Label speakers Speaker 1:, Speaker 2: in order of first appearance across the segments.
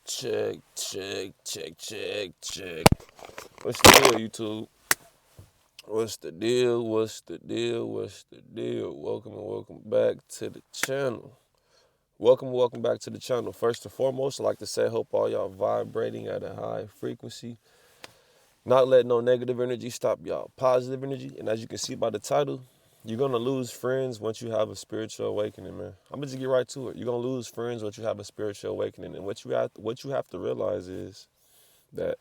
Speaker 1: Check, check, check, check, check. What's the deal, YouTube? What's the deal? What's the deal? What's the deal? Welcome and welcome back to the channel. Welcome back to the channel. First and foremost, I'd like to say, hope all y'all vibrating at a high frequency. Not letting no negative energy stop y'all positive energy. And as you can see by the title, you're gonna lose friends once you have a spiritual awakening, man. I'm gonna just get right to it. You're gonna lose friends once you have a spiritual awakening. And what you have to realize is that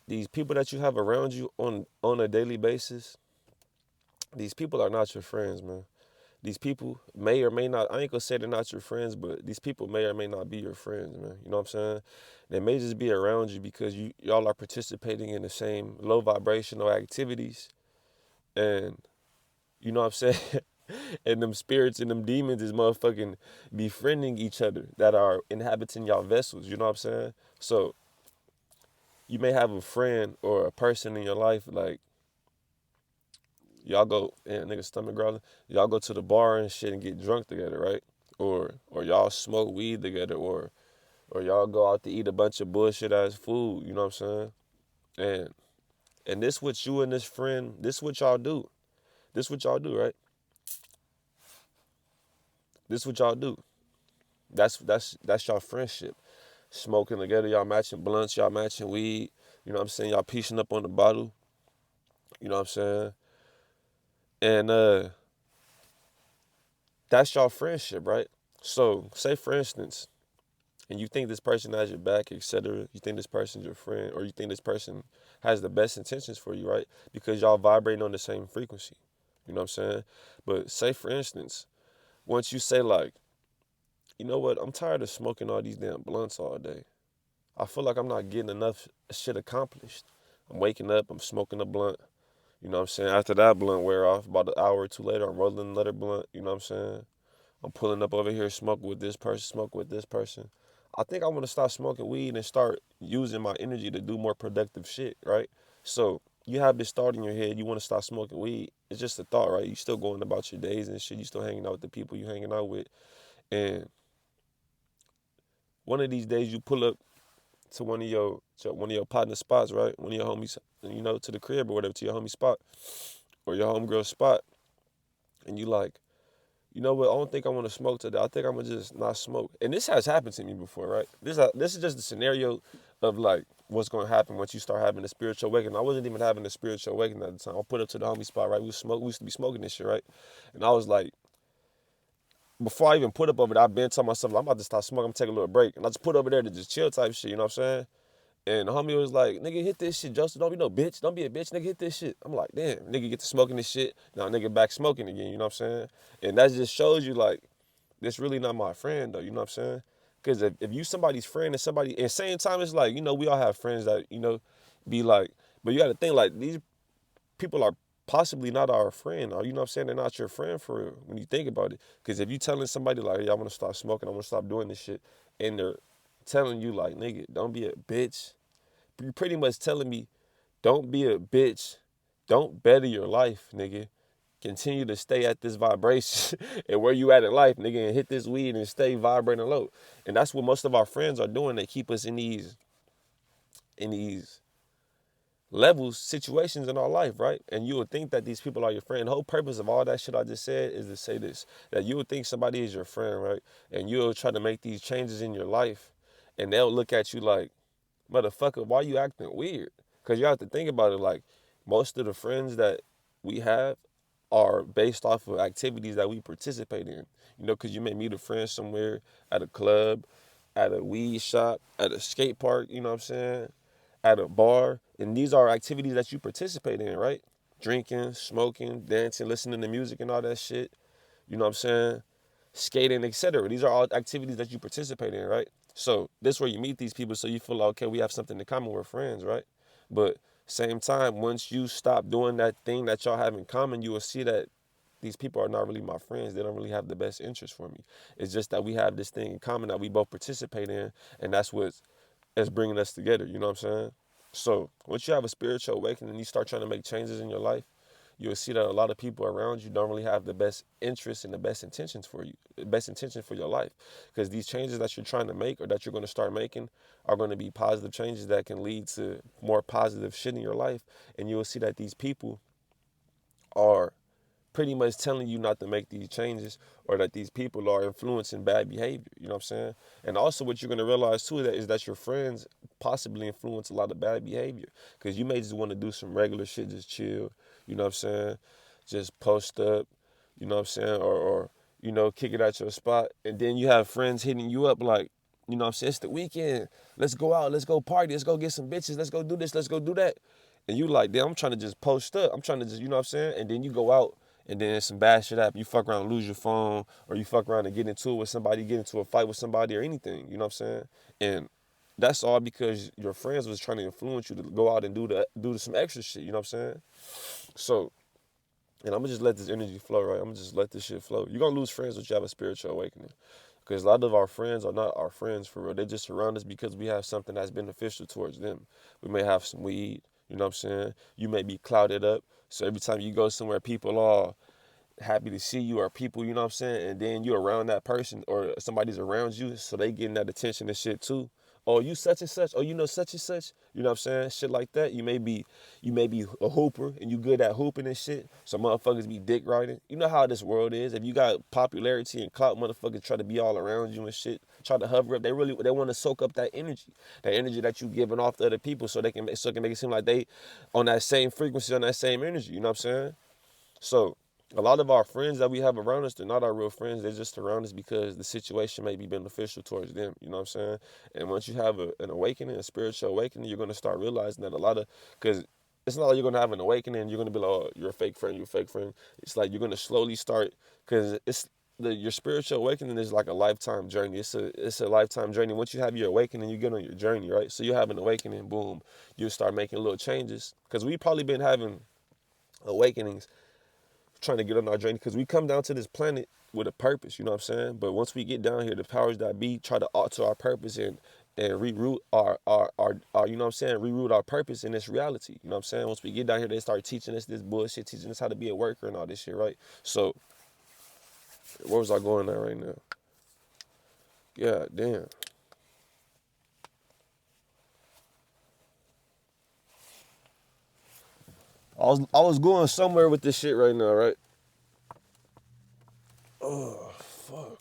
Speaker 1: these people that you have around you on a daily basis, these people are not your friends, man. These people may or may not, I ain't gonna say they're not your friends, but these people may or may not be your friends, man. You know what I'm saying? They may just be around you because y'all are participating in the same low vibrational activities, and you know what I'm saying? And them spirits and them demons is motherfucking befriending each other that are inhabiting y'all vessels, you know what I'm saying? So you may have a friend or a person in your life like y'all go and nigga stomach growling. Y'all go to the bar and shit and get drunk together, right? Or y'all smoke weed together, or y'all go out to eat a bunch of bullshit ass food. You know what I'm saying? And this what you and this friend, this what y'all do. This what y'all do, right? This what y'all do. That's y'all friendship. Smoking together, y'all matching blunts, y'all matching weed. You know what I'm saying? Y'all piecing up on the bottle. You know what I'm saying? And that's y'all friendship, right? So say for instance, and you think this person has your back, etc. You think this person's your friend, or you think this person has the best intentions for you, right? Because y'all vibrating on the same frequency. You know what I'm saying? But say for instance, once you say like, you know what, I'm tired of smoking all these damn blunts all day. I feel like I'm not getting enough shit accomplished. I'm waking up, I'm smoking a blunt. You know what I'm saying? After that blunt wear off, about an hour or two later, I'm rolling another blunt. You know what I'm saying? I'm pulling up over here, smoking with this person, smoking with this person. I think I want to stop smoking weed and start using my energy to do more productive shit, right? So you have this thought in your head, you want to stop smoking weed. It's just a thought, right? You still going about your days and shit. You still hanging out with the people you hanging out with. And one of these days you pull up to one of your partner spots, right? One of your homies, to the crib or whatever, to your homie spot or your homegirl spot. And you like, you know what? I don't think I want to smoke today. I think I'm gonna just not smoke. And this has happened to me before, right? This is just the scenario of like what's gonna happen once you start having a spiritual awakening. I wasn't even having a spiritual awakening at the time. I put up to the homie spot, right? We used to be smoking this shit, right? And I was like, before I even put up over there, I've been telling myself, like, I'm about to stop smoking. I'm gonna take a little break, and I just put over there to just chill type shit. You know what I'm saying? And the homie was like, nigga, hit this shit, Joseph. Don't be no bitch. Don't be a bitch, nigga. Hit this shit. I'm like, damn, nigga, get to smoking this shit. Now, nigga, back smoking again. You know what I'm saying? And that just shows you like this really not my friend though, you know what I'm saying? Because if you somebody's friend and somebody, at the same time, it's like, we all have friends that, be like, but you got to think like these people are possibly not our friend, or you know what I'm saying? They're not your friend for real when you think about it. Because if you telling somebody like, hey, I want to stop smoking, I want to stop doing this shit, and they're telling you like, nigga, don't be a bitch, you're pretty much telling me, don't be a bitch, don't better your life, nigga. Continue to stay at this vibration and where you at in life, nigga, and hit this weed and stay vibrating low. And that's what most of our friends are doing. They keep us in these levels, situations in our life, right? And you would think that these people are your friend. The whole purpose of all that shit I just said is to say this, that you would think somebody is your friend, right? And you'll try to make these changes in your life, and they'll look at you like, motherfucker, why you acting weird? Because you have to think about it, like, most of the friends that we have are based off of activities that we participate in. Because you may meet a friend somewhere at a club, at a weed shop, at a skate park, you know what I'm saying? At a bar. And these are activities that you participate in, right? Drinking, smoking, dancing, listening to music and all that shit. You know what I'm saying? Skating, etc. These are all activities that you participate in, right? So this is where you meet these people, so you feel like, okay, we have something in common, we're friends, right? But same time, once you stop doing that thing that y'all have in common, you will see that these people are not really my friends. They don't really have the best interest for me. It's just that we have this thing in common that we both participate in, and that's what's bringing us together. You know what I'm saying? So once you have a spiritual awakening and you start trying to make changes in your life, you'll see that a lot of people around you don't really have the best interests and the best intentions for you, the best intention for your life. Because these changes that you're trying to make or that you're going to start making are going to be positive changes that can lead to more positive shit in your life. And you'll see that these people are pretty much telling you not to make these changes, or that these people are influencing bad behavior. You know what I'm saying? And also what you're going to realize too is that your friends possibly influence a lot of bad behavior, because you may just want to do some regular shit, just chill, you know what I'm saying? Just post up, you know what I'm saying? Or you know, kick it at your spot. And then you have friends hitting you up like, you know what I'm saying? It's the weekend. Let's go out. Let's go party. Let's go get some bitches. Let's go do this. Let's go do that. And you like, damn, I'm trying to just post up. I'm trying to just, you know what I'm saying? And then you go out and then some bad shit happen. You fuck around and lose your phone, or you fuck around and get into it with somebody, get into a fight with somebody or anything. You know what I'm saying? And that's all because your friends was trying to influence you to go out and do some extra shit. You know what I'm saying? So, and I'm gonna just let this energy flow, right? I'm gonna just let this shit flow. You're gonna lose friends when you have a spiritual awakening. Because a lot of our friends are not our friends for real. They just surround us because we have something that's beneficial towards them. We may have some weed, you know what I'm saying? You may be clouded up. So every time you go somewhere, people are happy to see you, or people, you know what I'm saying? And then you're around that person or somebody's around you, so they getting that attention and shit too. Oh, you such and such. Oh, you know such and such. You know what I'm saying? Shit like that. You may be a hooper and you good at hooping and shit. So motherfuckers be dick riding. You know how this world is. If you got popularity and clout, motherfuckers try to be all around you and shit. Try to hover up. They want to soak up that energy. That energy that you giving off to other people, so it can make it seem like they on that same frequency, on that same energy. You know what I'm saying? So a lot of our friends that we have around us, they're not our real friends. They're just around us because the situation may be beneficial towards them. You know what I'm saying? And once you have an awakening, a spiritual awakening, you're going to start realizing that because it's not like you're going to have an awakening and you're going to be like, oh, you're a fake friend, you're a fake friend. It's like you're going to slowly start, because your spiritual awakening is like a lifetime journey. It's a lifetime journey. Once you have your awakening, you get on your journey, right? So you have an awakening, boom, you start making little changes. Because we've probably been having awakenings trying to get on our journey, because we come down to this planet with a purpose, you know what I'm saying? But once we get down here, the powers that be try to alter our purpose and reroute our you know what I'm saying, reroute our purpose in this reality. You know what I'm saying? Once we get down here, they start teaching us this bullshit, teaching us how to be a worker and all this shit, right? So where was I going at right now? Yeah, damn. I was going somewhere with this shit right now, right? Oh fuck.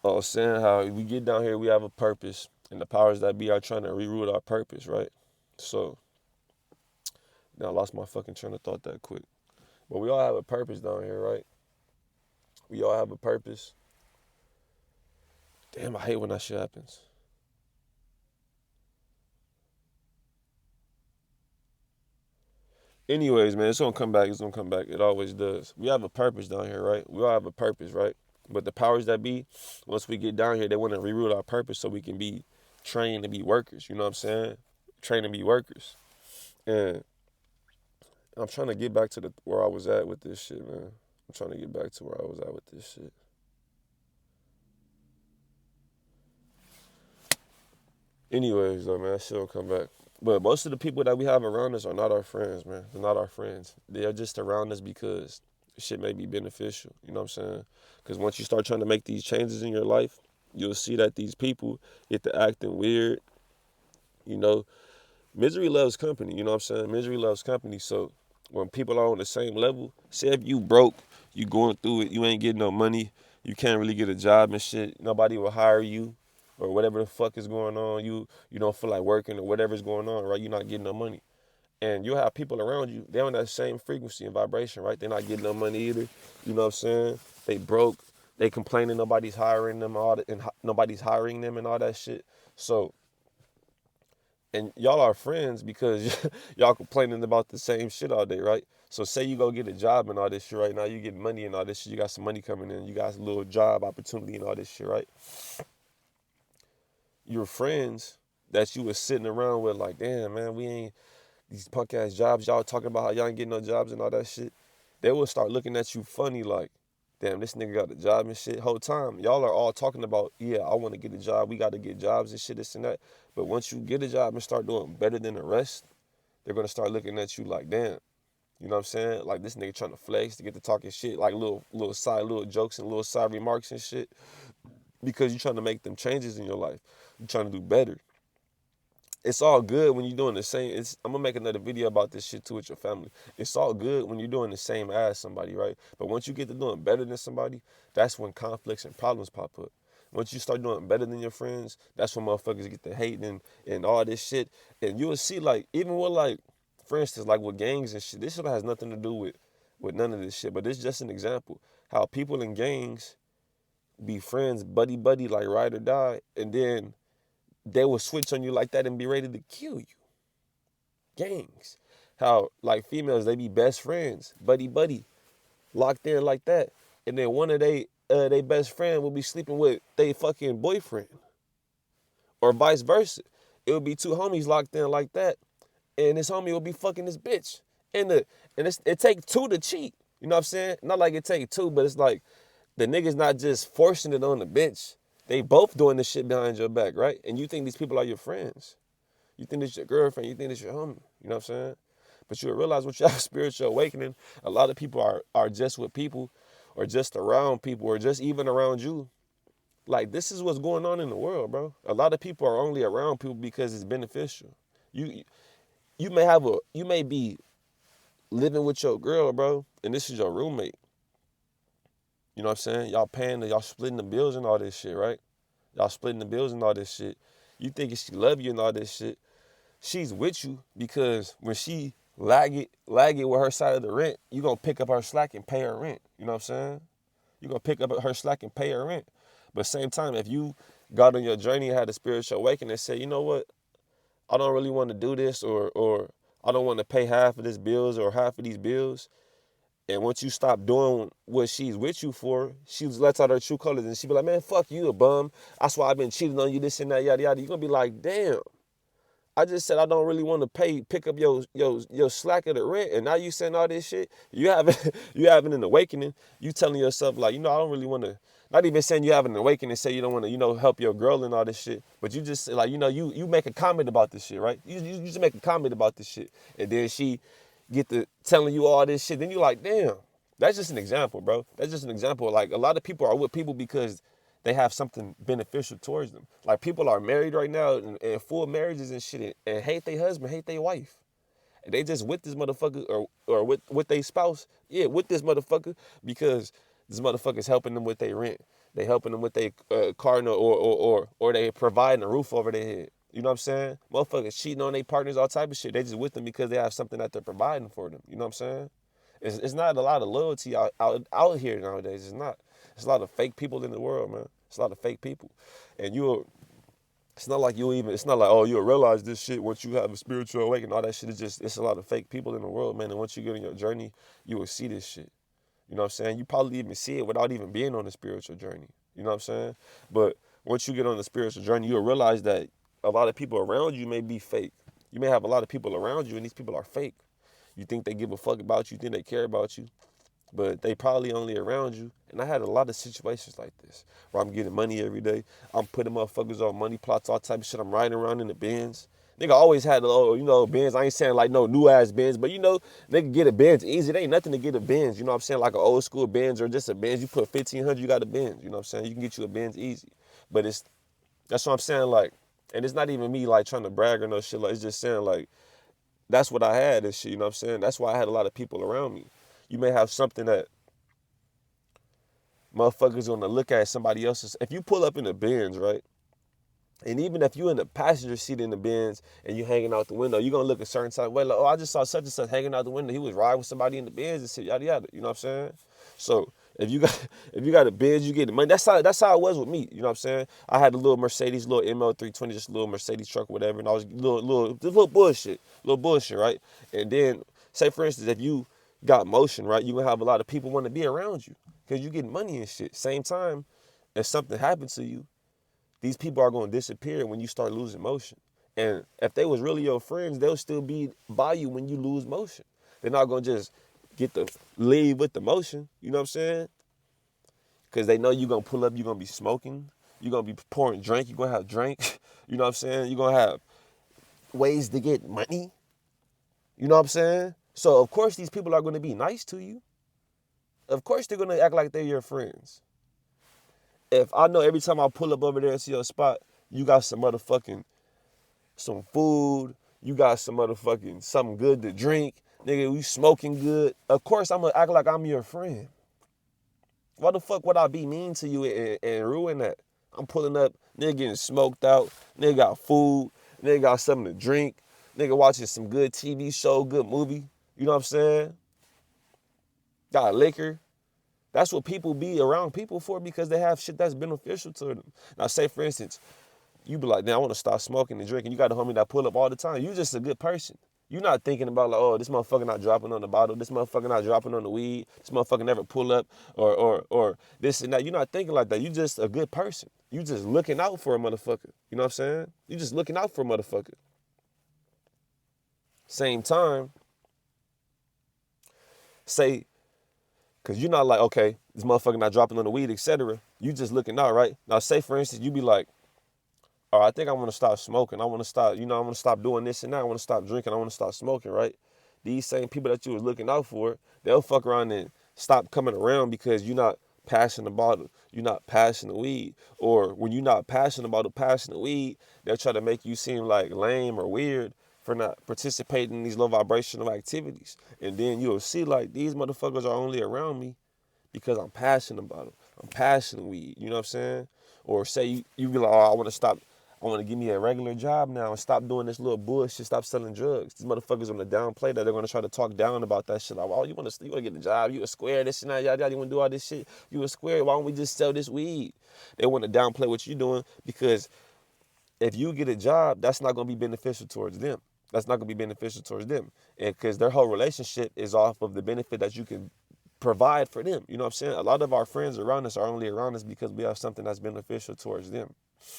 Speaker 1: I was saying how we get down here, we have a purpose, and the powers that be are trying to reroute our purpose, right? So now I lost my fucking train of thought that quick. But we all have a purpose down here, right? We all have a purpose. Damn, I hate when that shit happens. Anyways, man, it's gonna come back. It's gonna come back. It always does. We have a purpose down here, right? We all have a purpose, right? But the powers that be, once we get down here, they want to reroute our purpose so we can be trained to be workers. You know what I'm saying? Trained to be workers. And I'm trying to get back to where I was at with this shit, man. I'm trying to get back to where I was at with this shit. Anyways, though, man, that shit will come back. But most of the people that we have around us are not our friends, man. They're not our friends. They are just around us because shit may be beneficial. You know what I'm saying? Because once you start trying to make these changes in your life, you'll see that these people get to acting weird. You know, misery loves company. You know what I'm saying? Misery loves company. So when people are on the same level, say if you broke, you going through it, you ain't getting no money, you can't really get a job and shit, nobody will hire you, or whatever the fuck is going on, you don't feel like working or whatever's going on, right? You're not getting no money. And you'll have people around you, they're on that same frequency and vibration, right? They're not getting no money either. You know what I'm saying? They broke, they complaining nobody's hiring them, nobody's hiring them and all that shit. So, and y'all are friends because y'all complaining about the same shit all day, right? So say you go get a job and all this shit right now, you get money and all this shit, you got some money coming in, you got a little job opportunity and all this shit, right? Your friends that you was sitting around with like, damn, man, we ain't, these punk ass jobs, y'all talking about how y'all ain't getting no jobs and all that shit, they will start looking at you funny like, damn, this nigga got a job and shit. Whole time, y'all are all talking about, yeah, I want to get a job. We got to get jobs and shit, this and that. But once you get a job and start doing better than the rest, they're going to start looking at you like, damn. You know what I'm saying? Like, this nigga trying to flex to get to talking shit, like little jokes and little side remarks and shit. Because you're trying to make them changes in your life. You're trying to do better. It's all good when you're doing the same. I'm gonna make another video about this shit too with your family. It's all good when you're doing the same as somebody, right? But once you get to doing better than somebody, that's when conflicts and problems pop up. Once you start doing better than your friends, that's when motherfuckers get to hating and all this shit. And you'll see, like, even with, like, for instance, like with gangs and shit, this shit has nothing to do with none of this shit. But it's just an example. How people in gangs be friends, buddy, like ride or die, and then they will switch on you like that and be ready to kill you. Gangs. How, like, females, they be best friends, buddy, locked in like that. And then one of they best friend will be sleeping with they fucking boyfriend. Or vice versa. It would be two homies locked in like that. And this homie will be fucking this bitch. It take two to cheat. You know what I'm saying? Not like it take two, but it's like the niggas not just forcing it on the bitch. They both doing this shit behind your back, right? And you think these people are your friends. You think it's your girlfriend. You think it's your homie. You know what I'm saying? But you'll realize with your spiritual awakening, a lot of people are just with people or just around people or just even around you. Like, this is what's going on in the world, bro. A lot of people are only around people because it's beneficial. You may be living with your girl, bro, and this is your roommate. You know what I'm saying? Y'all splitting the bills and all this shit, right? Y'all splitting the bills and all this shit. You thinking she love you and all this shit. She's with you because when she lag it with her side of the rent, you gonna pick up her slack and pay her rent. You know what I'm saying? You gonna pick up her slack and pay her rent. But same time, if you got on your journey and had a spiritual awakening and said, you know what, I don't really want to do this, or I don't want to pay half of this bills or half of these bills. And once you stop doing what she's with you for, she lets out her true colors and she be like, man, fuck you, a bum. That's why I've been cheating on you, this and that, yada, yada. You're going to be like, damn, I just said I don't really want to pick up your slack of the rent. And now you saying all this shit. You having an awakening. You telling yourself, like, I don't really want to, not even saying you having an awakening, say you don't want to, help your girl and all this shit. But you just, like, you make a comment about this shit, right? You just make a comment about this shit. And then she get to telling you all this shit, then you like, damn, that's just an example, bro. That's just an example. Like, a lot of people are with people because they have something beneficial towards them. Like, people are married right now and full marriages and shit and hate their husband, hate their wife. And they just with this motherfucker or with their spouse, yeah, with this motherfucker because this motherfucker's helping them with their rent. They helping them with their car note or they providing a roof over their head. You know what I'm saying? Motherfuckers cheating on their partners, all type of shit. They just with them because they have something that they're providing for them. You know what I'm saying? It's not a lot of loyalty out here nowadays. It's not. There's a lot of fake people in the world, man. It's a lot of fake people. And it's not like oh, you'll realize this shit once you have a spiritual awakening. All that shit is it's a lot of fake people in the world, man. And once you get on your journey, you will see this shit. You know what I'm saying? You probably even see it without even being on the spiritual journey. You know what I'm saying? But once you get on the spiritual journey, you'll realize that a lot of people around you may be fake. You may have a lot of people around you, and these people are fake. You think they give a fuck about you, you think they care about you, but they probably only around you. And I had a lot of situations like this where I'm getting money every day. I'm putting motherfuckers on money plots, all type of shit. I'm riding around in the Benz. Nigga always had Benz. I ain't saying like no new ass Benz, but nigga get a Benz easy. There ain't nothing to get a Benz. You know what I'm saying? Like an old school Benz or just a Benz. You put 1,500, you got a Benz. You know what I'm saying? You can get you a Benz easy. But that's what I'm saying. Like, and it's not even me like trying to brag or no shit. Like, it's just saying like, that's what I had and shit. You know what I'm saying? That's why I had a lot of people around me. You may have something that motherfuckers gonna look at somebody else's. If you pull up in the Benz, right? And even if you in the passenger seat in the Benz and you hanging out the window, you're gonna look a certain type of way. Like, oh, I just saw such and such hanging out the window. He was riding with somebody in the Benz and shit, yada yada. You know what I'm saying? So if you got a Benz, you get the money. That's how it was with me. You know what I'm saying? I had a little Mercedes, little ML320, just a little Mercedes truck, whatever, and I was little bullshit, right? And then say for instance, if you got motion, right, you gonna have a lot of people want to be around you because you getting money and shit. Same time, if something happens to you, these people are going to disappear when you start losing motion. And if they was really your friends, they'll still be by you when you lose motion. They're not going to just get to leave with the motion. You know what I'm saying? Because they know you're going to pull up, you're going to be smoking, you're going to be pouring drink, you're going to have drink. You know what I'm saying? You're going to have ways to get money. You know what I'm saying? So, of course, these people are going to be nice to you. Of course, they're going to act like they're your friends. If I know every time I pull up over there to your spot, you got some food, you got something good to drink, nigga, you smoking good, of course I'm gonna act like I'm your friend. Why the fuck would I be mean to you and ruin that? I'm pulling up, nigga getting smoked out, nigga got food, nigga got something to drink, nigga watching some good TV show, good movie, you know what I'm saying? Got liquor. That's what people be around people for, because they have shit that's beneficial to them. Now, say for instance, you be like, "Now I want to stop smoking and drinking." You got a homie that pull up all the time. You just a good person. You're not thinking about like, "Oh, this motherfucker not dropping on the bottle. This motherfucker not dropping on the weed. This motherfucker never pull up or this and that." You're not thinking like that. You just a good person. You just looking out for a motherfucker. You know what I'm saying? You just looking out for a motherfucker. Same time, say, because you're not like, okay, this motherfucker not dropping on the weed, etc. You just looking out, right? Now, say for instance, you be like, "Oh, I think I want to stop smoking. I want to stop, I want to stop doing this and that. I want to stop drinking. I want to stop smoking," right? These same people that you was looking out for, they'll fuck around and stop coming around because you're not passing the bottle. You're not passing the weed. Or when you're not passing the bottle, passing the weed, they'll try to make you seem like lame or weird for not participating in these low vibrational activities. And then you'll see like, these motherfuckers are only around me because I'm passing the bottle. I'm passing the weed. You know what I'm saying? Or say you be like, "Oh, I want to give me a regular job now and stop doing this little bullshit, stop selling drugs." These motherfuckers on the downplay that they're going to try to talk down about that shit. Like, "Oh, you want to get a job, you a square, this and that, y'all want to do all this shit, you a square, why don't we just sell this weed?" They want to downplay what you're doing, because if you get a job, that's not going to be beneficial towards them. That's not going to be beneficial towards them. And because their whole relationship is off of the benefit that you can provide for them. You know what I'm saying? A lot of our friends around us are only around us because we have something that's beneficial towards them.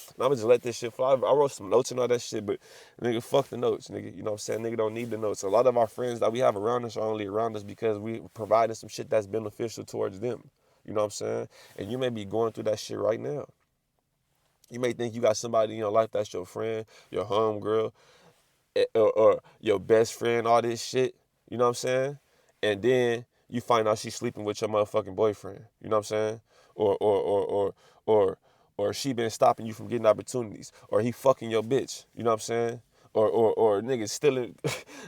Speaker 1: And I'm gonna just let this shit fly. I wrote some notes and all that shit, but nigga, fuck the notes, nigga. You know what I'm saying? Nigga don't need the notes. A lot of our friends that we have around us are only around us because we providing some shit that's beneficial towards them. You know what I'm saying? And you may be going through that shit right now. You may think you got somebody in your life that's your friend, your homegirl, or your best friend, all this shit. You know what I'm saying? And then you find out she's sleeping with your motherfucking boyfriend. You know what I'm saying? Or or she been stopping you from getting opportunities. Or he fucking your bitch. You know what I'm saying? Or niggas stealing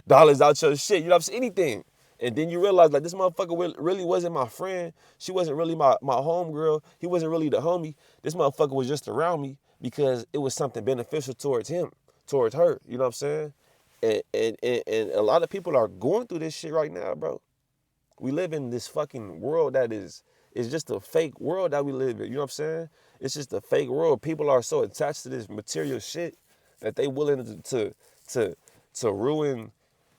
Speaker 1: dollars out your shit. You know what I'm saying? Anything. And then you realize like, this motherfucker really wasn't my friend. She wasn't really my homegirl. He wasn't really the homie. This motherfucker was just around me because it was something beneficial towards him, towards her. You know what I'm saying? And a lot of people are going through this shit right now, bro. We live in this fucking world that is just a fake world that we live in. You know what I'm saying? It's just a fake world. People are so attached to this material shit that they willing to ruin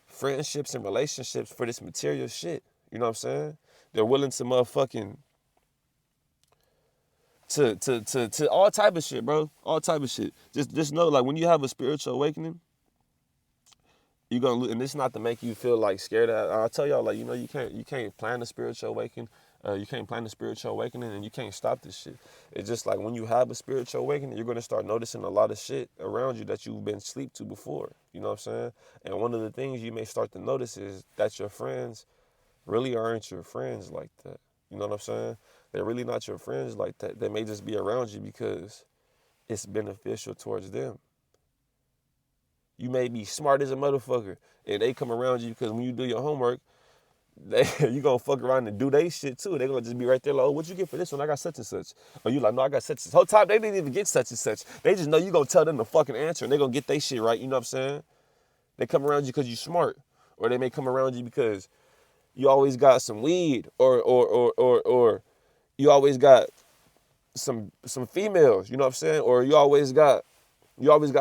Speaker 1: friendships and relationships for this material shit. You know what I'm saying? They're willing to motherfucking to all type of shit, bro. All type of shit. Just know, like, when you have a spiritual awakening, you're gonna lose. And this is not to make you feel like scared. I'll tell y'all, like, you can't plan a spiritual awakening. You can't plan a spiritual awakening, and you can't stop this shit. It's just like when you have a spiritual awakening, you're gonna start noticing a lot of shit around you that you've been asleep to before. You know what I'm saying? And one of the things you may start to notice is that your friends really aren't your friends like that. You know what I'm saying? They're really not your friends like that. They may just be around you because it's beneficial towards them. You may be smart as a motherfucker, and they come around you because when you do your homework, you gonna fuck around and do they shit too. They gonna just be right there like, "Oh, what you get for this one? I got such and such." Or you like, "No, I got such and such." Whole time they didn't even get such and such. They just know you gonna tell them the fucking answer, and they gonna get they shit right. You know what I'm saying? They come around you because you smart, or they may come around you because you always got some weed, or you always got some females. You know what I'm saying? Or you always got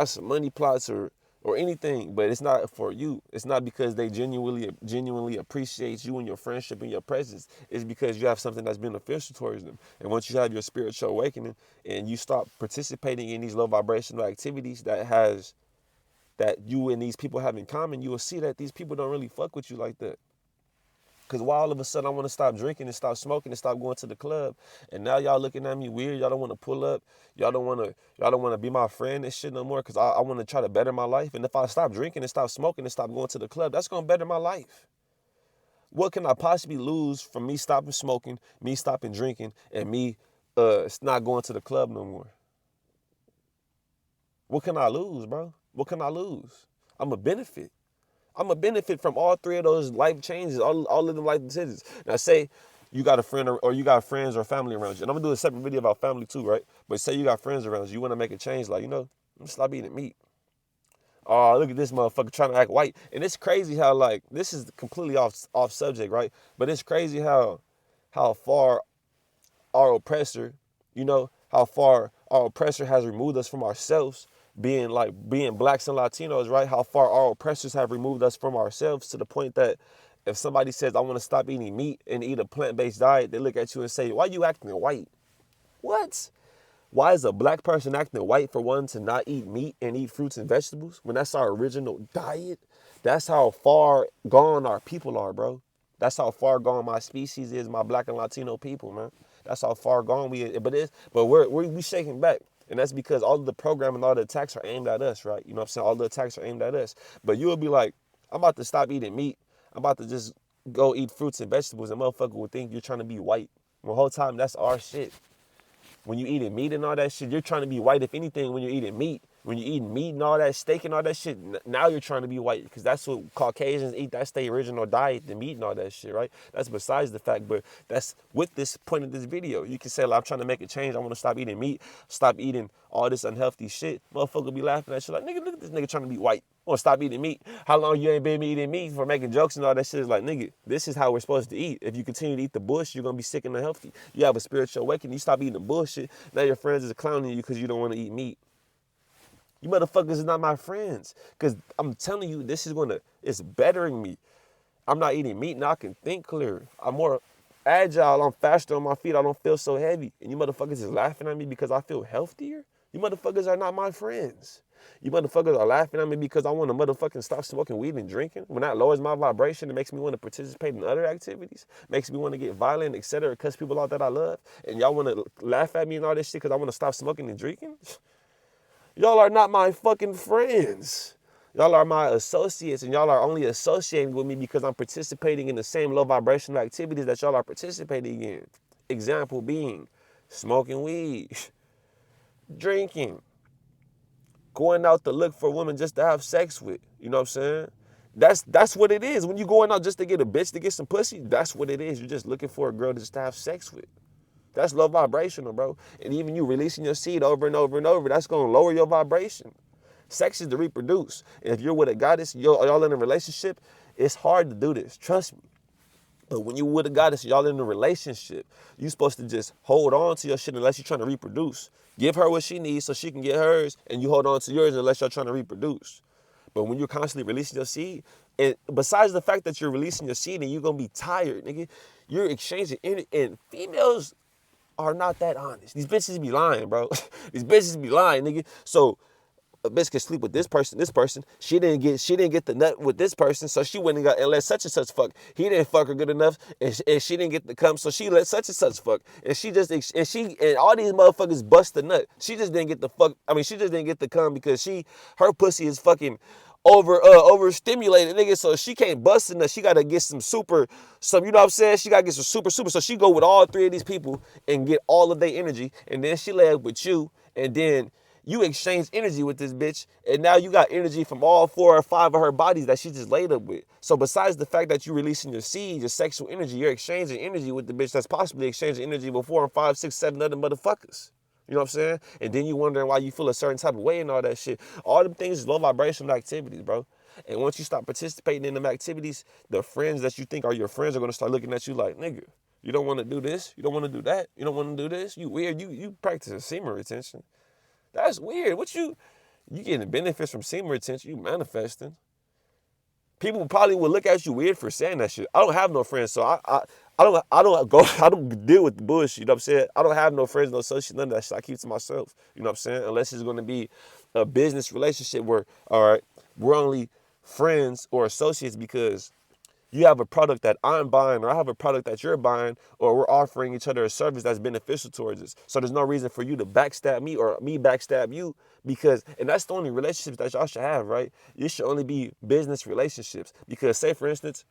Speaker 1: some money plots or anything, but it's not for you. It's not because they genuinely appreciate you and your friendship and your presence. It's because you have something that's beneficial towards them. And once you have your spiritual awakening and you stop participating in these low vibrational activities that you and these people have in common, you will see that these people don't really fuck with you like that. Because why all of a sudden I want to stop drinking and stop smoking and stop going to the club, and now y'all looking at me weird. Y'all don't want to pull up. Y'all don't want to be my friend and shit no more. Because I want to try to better my life. And if I stop drinking and stop smoking and stop going to the club, that's gonna better my life. What can I possibly lose from me stopping smoking, me stopping drinking, and me not going to the club no more? What can I lose, bro? What can I lose? I'm a benefit. I'm a benefit from all three of those life changes, all of them life decisions. Now, say you got a friend or you got friends or family around you. And I'm going to do a separate video about family too, right? But say you got friends around you. You want to make a change. Like, I'm going to stop eating meat. Oh, look at this motherfucker trying to act white. And it's crazy how, like, this is completely off subject, right? But it's crazy how far our oppressor, how far our oppressor has removed us from ourselves, being blacks and Latinos, right? How far our oppressors have removed us from ourselves to the point that if somebody says, I want to stop eating meat and eat a plant-based diet, they look at you and say, why you acting white? What? Why is a black person acting white for wanting to not eat meat and eat fruits and vegetables when that's our original diet? That's how far gone our people are, bro. That's how far gone my species is, my black and Latino people, man. That's how far gone we is. But we shaking back. And that's because all of the program and all the attacks are aimed at us, right? You know what I'm saying? All the attacks are aimed at us. But you will be like, I'm about to stop eating meat. I'm about to just go eat fruits and vegetables. And motherfucker will think you're trying to be white. The whole time, that's our shit. When you eating meat and all that shit, you're trying to be white. If anything, when you're eating meat, when you're eating meat and all that steak and all that shit, now you're trying to be white because that's what Caucasians eat. That's their original diet, the meat and all that shit, right? That's besides the fact, but that's with this point of this video. You can say, like, I'm trying to make a change. I want to stop eating meat, stop eating all this unhealthy shit. Motherfucker be laughing at you like, nigga, look at this nigga trying to be white. I want to stop eating meat. How long you ain't been eating meat for making jokes and all that shit? Is like, nigga, this is how we're supposed to eat. If you continue to eat the bullshit, you're going to be sick and unhealthy. You have a spiritual awakening. You stop eating the bullshit. Now your friends is clowning you because you don't want to eat meat. You motherfuckers is not my friends. Because I'm telling you, it's bettering me. I'm not eating meat now. I can think clearer. I'm more agile. I'm faster on my feet. I don't feel so heavy. And you motherfuckers is laughing at me because I feel healthier? You motherfuckers are not my friends. You motherfuckers are laughing at me because I want to motherfucking stop smoking weed and drinking. When that lowers my vibration, it makes me want to participate in other activities. Makes me want to get violent, etc. Cuss people out that I love. And y'all want to laugh at me and all this shit because I want to stop smoking and drinking? Y'all are not my fucking friends. Y'all are my associates, and y'all are only associating with me because I'm participating in the same low vibrational activities that y'all are participating in. Example being smoking weed, drinking, going out to look for women just to have sex with. You know what I'm saying? That's what it is. When you going out just to get a bitch to get some pussy, that's what it is. You're just looking for a girl just to have sex with. That's low vibrational, bro. And even you releasing your seed over and over and over, that's going to lower your vibration. Sex is to reproduce. And if you're with a goddess, y'all in a relationship, it's hard to do this. Trust me. But when you with a goddess, y'all in a relationship, you supposed to just hold on to your shit unless you're trying to reproduce. Give her what she needs so she can get hers, and you hold on to yours unless you're trying to reproduce. But when you're constantly releasing your seed, and besides the fact that you're releasing your seed and you're going to be tired, nigga, you're exchanging energy. And females are not that honest. These bitches be lying, bro. These bitches be lying, nigga. So a bitch can sleep with this person. She didn't get the nut with this person, so she went and let such and such fuck. He didn't fuck her good enough, and she didn't get the cum, so she let such and such fuck. And and all these motherfuckers bust the nut. She just didn't get the fuck. I mean, she just didn't get the cum because her pussy is fucking overstimulated, nigga, so she can't bust enough. She gotta get some, you know what I'm saying? She gotta get some super. So she go with all three of these people and get all of their energy, and then she lay up with you, and then you exchange energy with this bitch, and now you got energy from all 4 or 5 of her bodies that she just laid up with. So besides the fact that you're releasing your seed, your sexual energy, you're exchanging energy with the bitch that's possibly exchanging energy with 4 and 5, 6, 7 other motherfuckers. You know what I'm saying? And then you wondering why you feel a certain type of way and all that shit. All them things is low vibrational activities, bro. And once you stop participating in them activities, the friends that you think are your friends are going to start looking at you like, nigga, you don't want to do this. You don't want to do that. You don't want to do this. You weird. You practicing semen retention. That's weird. You getting benefits from semen retention. You manifesting. People probably would look at you weird for saying that shit. I don't have no friends, so I don't deal with the bullshit. You know what I'm saying? I don't have no friends, no associates, none of that shit. I keep it to myself. You know what I'm saying? Unless it's going to be a business relationship where, all right, we're only friends or associates because You have a product that I'm buying, or I have a product that you're buying, or we're offering each other a service that's beneficial towards us. So there's no reason for you to backstab me or me backstab you, because, and that's the only relationships that y'all should have, right? You should only be business relationships. Because say, for instance,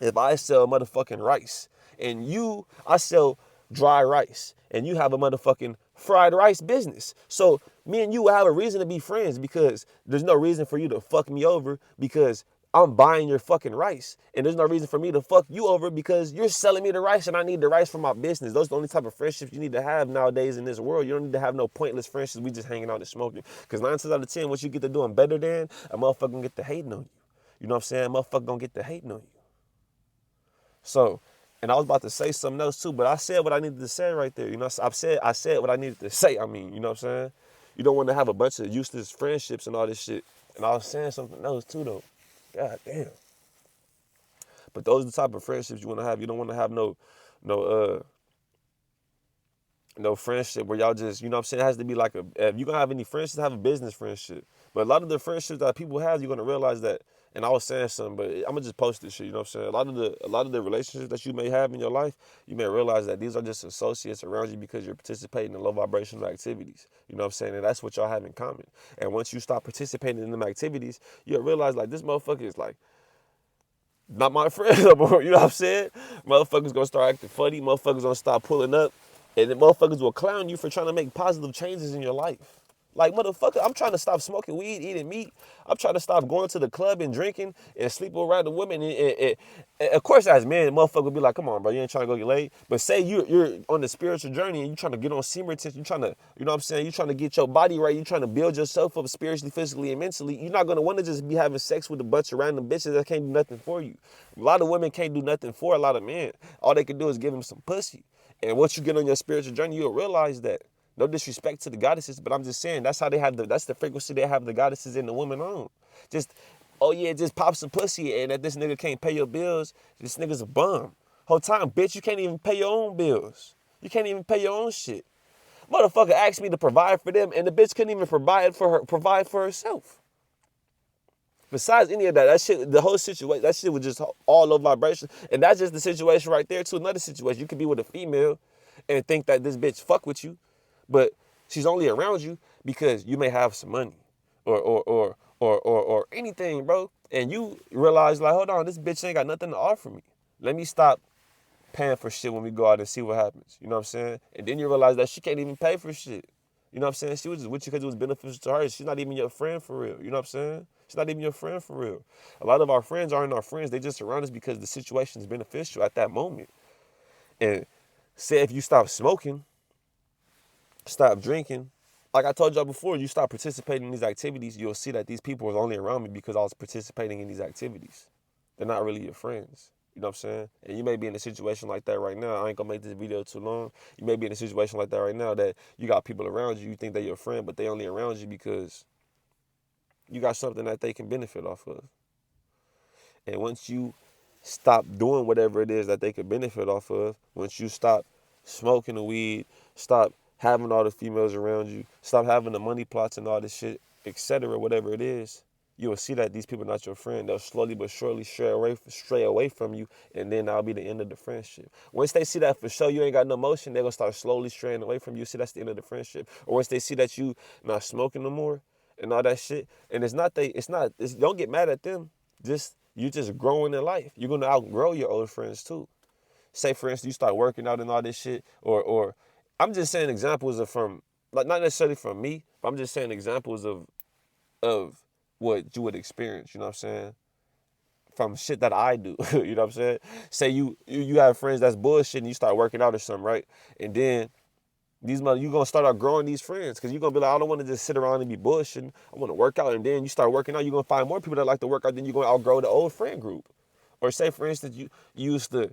Speaker 1: if I sell motherfucking rice and I sell dry rice and you have a motherfucking fried rice business. So me and you will have a reason to be friends, because there's no reason for you to fuck me over because I'm buying your fucking rice. And there's no reason for me to fuck you over because you're selling me the rice and I need the rice for my business. Those are the only type of friendships you need to have nowadays in this world. You don't need to have no pointless friendships. We just hanging out and smoking. Because 9 times out of 10, what you get to doing better than, a motherfucker gonna get to hating on you. You know what I'm saying? A motherfucker gonna get to hating on you. So, and I was about to say something else too, but I said what I needed to say right there. You know, I said what I needed to say. I mean, you know what I'm saying? You don't want to have a bunch of useless friendships and all this shit. And I was saying something else too, though. God damn. But those are the type of friendships you want to have. You don't want to have no friendship where y'all just, you know what I'm saying? It has to be like if you're going to have any friendships, have a business friendship. But a lot of the friendships that people have, you're going to realize that, and I was saying something, but I'm going to just post this shit, you know what I'm saying? A lot of the relationships that you may have in your life, you may realize that these are just associates around you because you're participating in low vibrational activities. You know what I'm saying? And that's what y'all have in common. And once you stop participating in them activities, you'll realize like this motherfucker is like not my friend no more. You know what I'm saying? Motherfuckers gonna start acting funny. Motherfuckers gonna start pulling up. And then motherfuckers will clown you for trying to make positive changes in your life. Like, motherfucker, I'm trying to stop smoking weed, eating meat. I'm trying to stop going to the club and drinking and sleeping around the women. And of course, as men, motherfucker will be like, come on, bro, you ain't trying to go get laid. But say you're on the spiritual journey and you're trying to get on semen retention. You're trying to, you know what I'm saying? You're trying to get your body right. You're trying to build yourself up spiritually, physically, and mentally. You're not going to want to just be having sex with a bunch of random bitches that can't do nothing for you. A lot of women can't do nothing for a lot of men. All they can do is give them some pussy. And once you get on your spiritual journey, you'll realize that. No disrespect to the goddesses, but I'm just saying that's how that's the frequency they have the goddesses and the women on. Just, oh yeah, just pop some pussy and that this nigga can't pay your bills. This nigga's a bum. Whole time, bitch, you can't even pay your own bills. You can't even pay your own shit. Motherfucker asked me to provide for them, and the bitch couldn't even provide for herself. Besides any of that, that shit, the whole situation, that shit was just all low vibration. And that's just the situation right there too. Another situation, you could be with a female and think that this bitch fuck with you, but she's only around you because you may have some money or anything, bro. And you realize like, hold on, this bitch ain't got nothing to offer me. Let me stop paying for shit when we go out and see what happens. You know what I'm saying? And then you realize that she can't even pay for shit. You know what I'm saying? She was just with you because it was beneficial to her. She's not even your friend for real. You know what I'm saying? She's not even your friend for real. A lot of our friends aren't our friends. They just around us because the situation is beneficial at that moment. And say if you stop smoking, stop drinking, like I told y'all before, you stop participating in these activities, you'll see that these people are only around me because I was participating in these activities. They're not really your friends. You know what I'm saying? And you may be in a situation like that right now. I ain't gonna make this video too long. You may be in a situation like that right now that you got people around you, you think they're your friend, but they only around you because you got something that they can benefit off of. And once you stop doing whatever it is that they could benefit off of, once you stop smoking the weed, stop having all the females around you, stop having the money plots and all this shit, etc., whatever it is, you will see that these people are not your friend. They'll slowly but surely stray away from you, and then that'll be the end of the friendship. Once they see that for sure you ain't got no motion, they're going to start slowly straying away from you. See, that's the end of the friendship. Or once they see that you not smoking no more and all that shit, and don't get mad at them. You just growing in life. You're going to outgrow your old friends too. Say, for instance, you start working out and all this shit, or I'm just saying examples of from, like not necessarily from me, but I'm just saying examples of what you would experience, you know what I'm saying? From shit that I do, you know what I'm saying? Say you have friends that's bullshit and you start working out or something, right? And then you're going to start outgrowing these friends because you're going to be like, I don't want to just sit around and be bullshitting. I want to work out. And then you start working out, you're going to find more people that like to work out, then you're going to outgrow the old friend group. Or say, for instance, you used to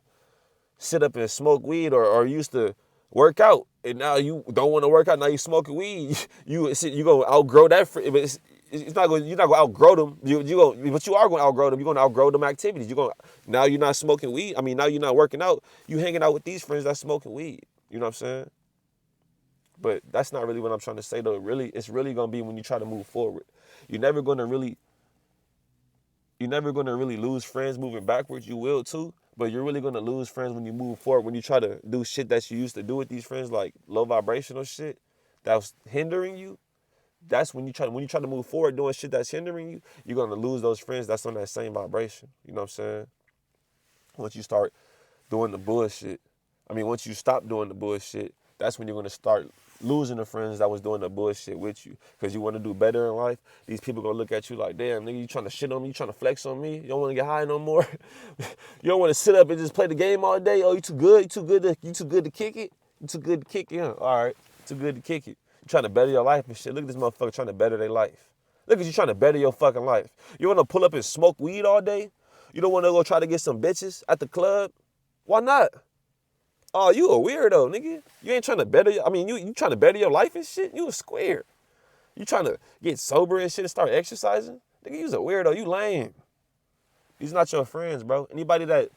Speaker 1: sit up and smoke weed or used to work out and now you don't want to work out, now you smoking weed. You going to outgrow that. It's not going. You're not going to outgrow them. But you are going to outgrow them. You're going to outgrow them activities. Now you're not smoking weed. I mean, now you're not working out. You hanging out with these friends that's smoking weed. You know what I'm saying? But that's not really what I'm trying to say though. It's really going to be when you try to move forward. You're never going to really, You're never going to really lose friends moving backwards. You will too, but you're really going to lose friends when you move forward. When you try to do shit that you used to do with these friends, like low vibrational shit that was hindering you. That's when you try to move forward doing shit that's hindering you, you're going to lose those friends that's on that same vibration. You know what I'm saying? Once you start doing the bullshit, once you stop doing the bullshit, that's when you're going to start losing the friends that was doing the bullshit with you. Because you want to do better in life. These people going to look at you like, damn, nigga, you trying to shit on me? You trying to flex on me? You don't want to get high no more? You don't want to sit up and just play the game all day? Oh, you too good? You too good to kick it? You too good to kick it? Huh? All right, too good to kick it. You trying to better your life and shit. Look at this motherfucker trying to better their life. Look at you trying to better your fucking life. You want to pull up and smoke weed all day? You don't want to go try to get some bitches at the club? Why not? Oh, you a weirdo, nigga. You ain't trying to better you trying to better your life and shit? You a square. You trying to get sober and shit and start exercising? Nigga, you's a weirdo. You lame. These not your friends, bro. Anybody that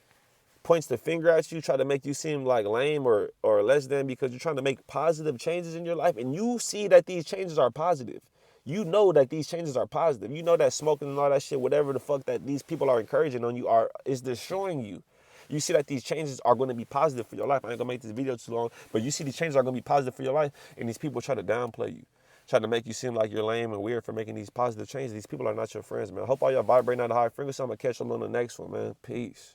Speaker 1: points the finger at you, try to make you seem like lame or less than because you're trying to make positive changes in your life and you see that these changes are positive. You know that these changes are positive. You know that smoking and all that shit, whatever the fuck that these people are encouraging on you is destroying you. You see that these changes are going to be positive for your life. I ain't going to make this video too long, but you see these changes are going to be positive for your life, and these people try to downplay you, try to make you seem like you're lame and weird for making these positive changes. These people are not your friends, man. I hope all y'all vibrating at a high frequency. I'm going to catch them on the next one, man. Peace.